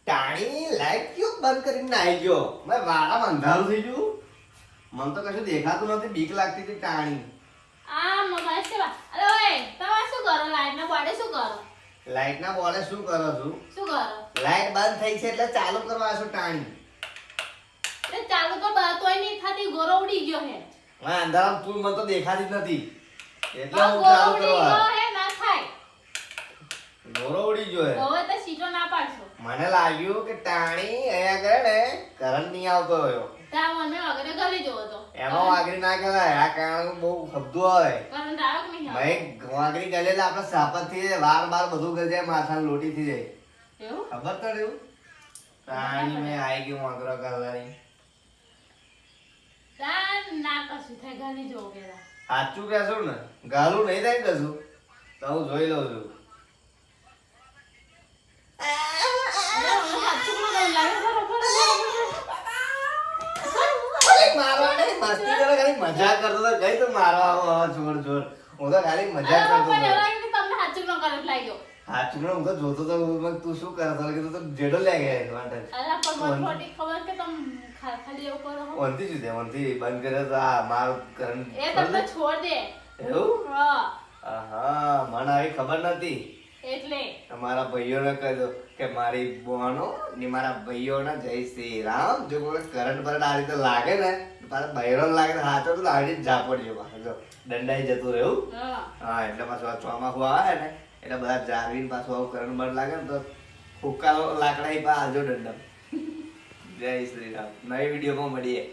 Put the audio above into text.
ટાણી light ક્यों બંધ કરીને આવી ગયો? મેં વાળામાં અંધારું થઈ ગયું. મને તો કશું દેખાતું નથી, બીક લાગતી હતી ટાણી. આ મોબાઈલ સેવા. અરે ઓય, તમે શું કરો? લાઈટ ના બોર્ડે શું કરો? લાઈટ ના બોલે શું કરો છું? શું કરો? લાઈટ બંધ થઈ છે એટલે ચાલુ કરવા છું ટાણી. એ ચાલુ તો તોય નહીં થતી, ગોરો ઉડી ગયો હે. હા, અંધારામાં તું મને તો દેખાતી જ નથી. એટલે આ હું ગોરો ચાલુ ઉડી કરવા. ગયો હે, ના થાય. ગોરો ઉડી ગયો હે. હવે તો સીટો ના પાડશો. મને લાગ્યું કે ટાણી અહીંયા આગળ ને કરંટ નહીં આવતો હોય. ત્યાં મને વગરે ઘરે જોવો તો. એમાં વાગરી ના કરાય, આ કારણ બહુ ખબદું હોય. કરંટ આવે કે નહીં આવે? ભાઈ વાગરી ગલે એટલે આપણે સાપત થઈ જાય, વાર બાર બધું કરી જાય, માથાની લોટી થઈ જાય. એવું? ખબર તો રહ્યું? ટાણી મેં આવી ગયું વાગરો કરવાની. તાન ના કશું થાય, ઘરે જોવો પેલા. સાચું કહેશું ને, ગાલું નહીં થાય કશું તો હું જોઈ લઉં છું. અરે, હું સાચું માં ગઈ લાગે બરોબર. અરે મારવા નહીં, મસ્તી કરે, ખાલી મજાક કરતો હતો. કઈ તો મારવા આવો જોર જોર. હું તો ખાલી મજાક અરે, કરતો પણ હતો. એવું લાગે કે તમને સાચું માં કરંટ લાગ્યો. સાચું ને, હું તો જોતો તો મેં તું શું કરતો હતો, કીધું તો જેડો લે ગયા વાંટે. અરે, પણ મને ખોટી ખબર કે તમે ખાલી એવું કરો હો. ઓનથી જ દે, ઓનથી બંધ કર્યો તો આ મારું કરંટ એ તમને છોડ દે. એવું? હા, હા, મને આવી ખબર નથી. એટલે તમારા ભાઈઓને કહ્યું કે મારી બહેનો ને મારા ભાઈઓને જય શ્રી રામ. જો કોઈ કરંટ પર આ રીતે લાગે ને તો તારા બહેરો લાગે ને હાથો તો આડી જ ઝાપડજો પાછો. જો દંડાઈ જતું રહ્યું. હા. હા, એટલે પાછું આ ચોમાસું આવે ને એટલે બધા જાળવીને પાછું આવું કરંટ પર લાગે ને તો ફૂકા લાકડા પા આજો દંડા. જય શ્રી રામ. નવી વિડીયોમાં મળીએ.